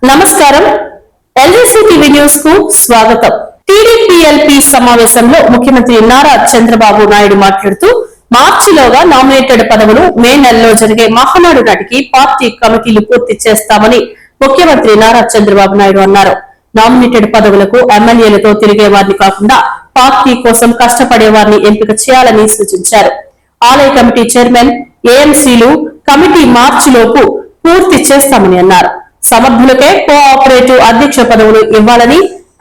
నమస్కారం. LGC TV news కు స్వాగతం. టీడీపీఎల్పీ సమావేశంలో ముఖ్యమంత్రి నారా చంద్రబాబు నాయుడు మాట్లాడుతూ మార్చిలోగా నామినేటెడ్ పదవులు మే నెలలో జరిగే మహానాడు నాటికి పార్టీ కమిటీలు పూర్తి చేస్తామని ముఖ్యమంత్రి నారా చంద్రబాబు నాయుడు అన్నారు. నామినేటెడ్ పదవులకు ఎమ్మెల్యేలతో తిరిగే వారిని కాకుండా పార్టీ కోసం కష్టపడే వారిని ఎంపిక చేయాలని సూచించారు. ఆలయ కమిటీ చైర్మన్, ఏఎంసీలు కమిటీ మార్చిలోపు పూర్తి చేస్తామని అన్నారు. సమర్థులకే కోఆపరేటివ్ అధ్యక్ష పదవులు ఇవ్వాలని,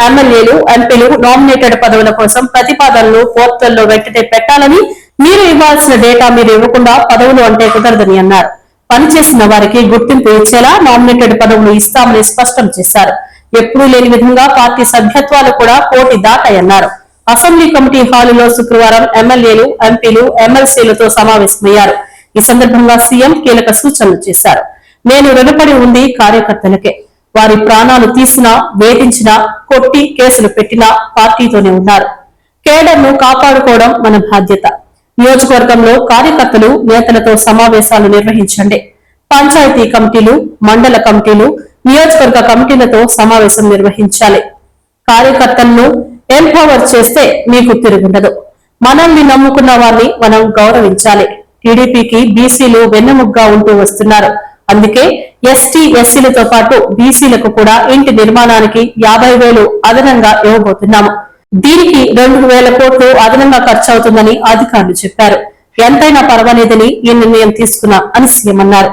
ఎమ్మెల్యేలు, ఎంపీలు నామినేటెడ్ పదవుల కోసం ప్రతిపాదనలు పోర్టల్లో వెంటనే పెట్టాలని, మీరు ఇవ్వాల్సిన డేటా మీరు ఇవ్వకుండా పదవులు అంటే కుదరదని అన్నారు. పనిచేసిన వారికి గుర్తింపు ఇచ్చేలా నామినేటెడ్ పదవులు ఇస్తామని స్పష్టం చేశారు. ఎప్పుడూ లేని విధంగా పార్టీ సభ్యత్వాలు కూడా కోటి దాటాయన్నారు. అసెంబ్లీ కమిటీ హాలులో శుక్రవారం ఎమ్మెల్యేలు, ఎంపీలు, ఎమ్మెల్సీలతో సమావేశమయ్యారు. ఈ సందర్భంగా సీఎం కీలక సూచనలు చేశారు. నేను రుణపడి ఉంది కార్యకర్తలకే. వారి ప్రాణాలు తీసినా, వేధించినా, కొట్టి కేసులు పెట్టినా పార్టీతోనే ఉన్నారు. కేడర్ను కాపాడుకోవడం మన బాధ్యత. నియోజకవర్గంలో కార్యకర్తలు, నేతలతో సమావేశాలు నిర్వహించండి. పంచాయతీ కమిటీలు, మండల కమిటీలు, నియోజకవర్గ కమిటీలతో సమావేశం నిర్వహించాలి. కార్యకర్తలను ఎంపవర్ చేస్తే మీకు తిరుగుండదు. మనల్ని నమ్ముకున్న వారిని మనం గౌరవించాలి. టీడీపీకి బీసీలు వెన్నెముగ్గా ఉంటూ వస్తున్నారు. అందుకే ఎస్టీ, ఎస్సీలతో పాటు బీసీలకు కూడా ఇంటి నిర్మాణానికి 50,000 అదనంగా ఇవ్వబోతున్నాము. దీనికి 2,000 కోట్లు అదనంగా ఖర్చు అవుతుందని అధికారులు చెప్పారు. ఎంతైనా పర్వాలేదని ఈ నిర్ణయం తీసుకున్నాం అని సీఎం అన్నారు.